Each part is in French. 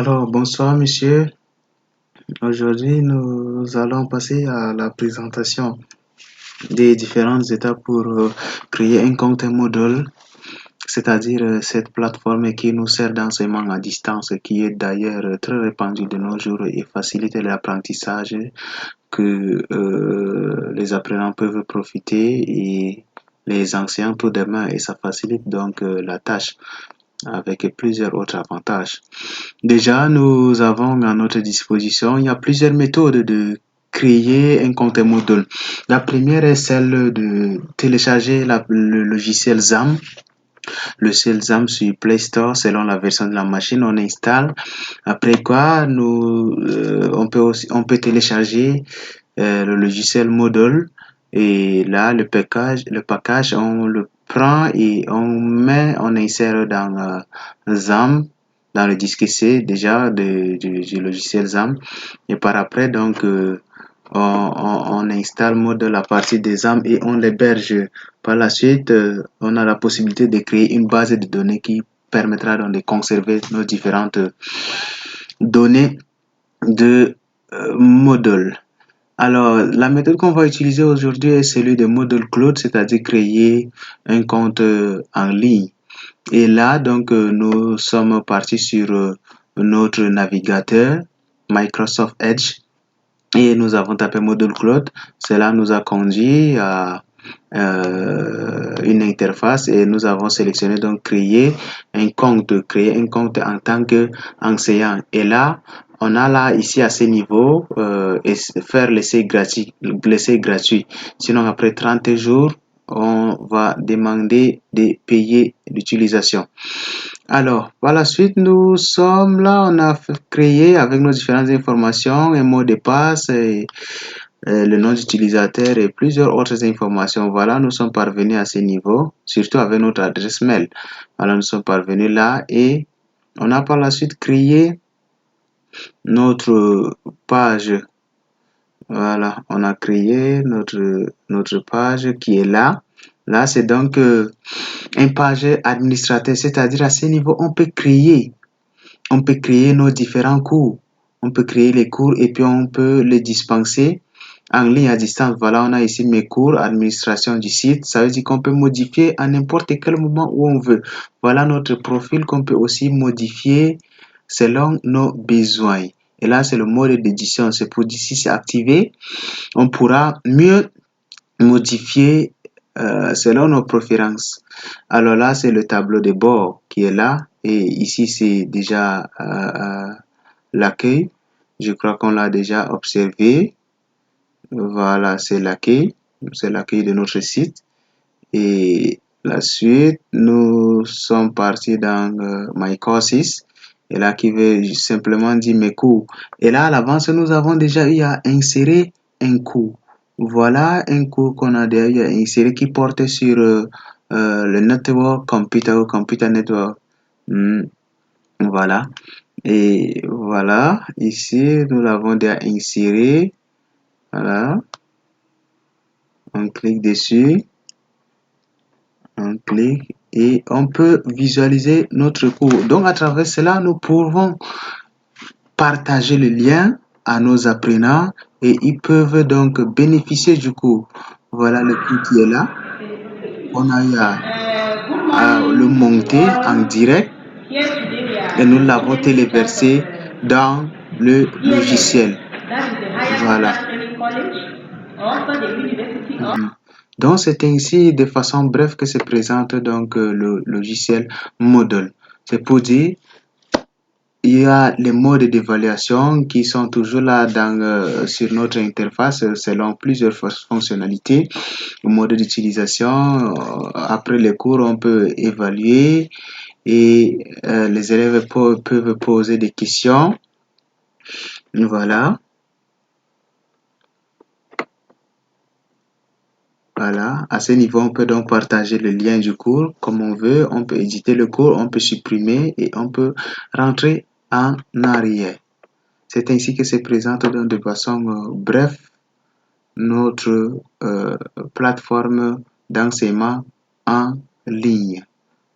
Alors, bonsoir monsieur. Aujourd'hui, nous allons passer à la présentation des différentes étapes pour créer un compte module, c'est-à-dire cette plateforme qui nous sert d'enseignement à distance, qui est d'ailleurs très répandue de nos jours et facilite l'apprentissage que les apprenants peuvent profiter et les enseignants tout de même et ça facilite donc la tâche avec plusieurs autres avantages. Déjà, nous avons à notre disposition, il y a plusieurs méthodes de créer un compte module. La première est celle de télécharger le logiciel ZAM. Le logiciel ZAM sur Play Store selon la version de la machine, on installe. Après quoi, on peut télécharger le logiciel module et là le package on le prend et on insère dans ZAM dans le disque C déjà du logiciel ZAM et par après donc on installe module à partir des ZAM et on l'héberge. Par la suite, on a la possibilité de créer une base de données qui permettra donc de conserver nos différentes données de modules. Alors, la méthode qu'on va utiliser aujourd'hui est celle de module cloud, c'est-à-dire créer un compte en ligne. Et là, donc, nous sommes partis sur notre navigateur Microsoft Edge et nous avons tapé module cloud. Cela nous a conduit à une interface et nous avons sélectionné donc créer un compte en tant qu'enseignant. Et là, on a là ici à ce niveau faire l'essai gratuit. Sinon, après 30 jours, on va demander de payer l'utilisation. Alors, par la suite, nous sommes là, on a créé avec nos différentes informations un mot de passe et le nom d'utilisateur et plusieurs autres informations. Voilà, nous sommes parvenus à ce niveau, surtout avec notre adresse mail. Alors, nous sommes parvenus là et on a par la suite créé notre page. Voilà, on a créé notre page qui est là. Là, c'est donc une page administrateur, c'est-à-dire à ce niveau, on peut créer nos différents cours. On peut créer les cours et puis on peut les dispenser en ligne à distance. Voilà, on a ici mes cours, administration du site. Ça veut dire qu'on peut modifier à n'importe quel moment où on veut. Voilà notre profil qu'on peut aussi modifier selon nos besoins. Et là, c'est le mode d'édition. C'est pour d'ici, c'est activé. On pourra mieux modifier selon nos préférences. Alors là, c'est le tableau de bord qui est là. Et ici, c'est déjà l'accueil. Je crois qu'on l'a déjà observé. Voilà, c'est l'accueil. C'est l'accueil de notre site. Et la suite, nous sommes partis dans My Courses. Et là, qui veut simplement dire mes cours. Et là, à l'avance, nous avons déjà eu à insérer un cours. Voilà un cours qu'on a déjà eu à insérer qui porte sur le network computer ou computer network. Voilà. Et voilà, ici, nous l'avons déjà inséré. Voilà. On clique dessus. On clique et on peut visualiser notre cours. Donc, à travers cela, nous pouvons partager le lien à nos apprenants et ils peuvent donc bénéficier du cours. Voilà le cours qui est là. On a eu à le monter en direct et nous l'avons téléversé dans le logiciel. Voilà. Donc, c'est ainsi de façon brève que se présente donc le logiciel Moodle. C'est pour dire, il y a les modes d'évaluation qui sont toujours là sur notre interface selon plusieurs fonctionnalités. Le mode d'utilisation, après les cours, on peut évaluer et les élèves peuvent poser des questions. Voilà. Voilà, à ce niveau, on peut donc partager le lien du cours comme on veut. On peut éditer le cours, on peut supprimer et on peut rentrer en arrière. C'est ainsi que se présente donc de façon bref notre plateforme d'enseignement en ligne.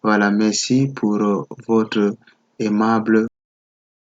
Voilà, merci pour votre aimable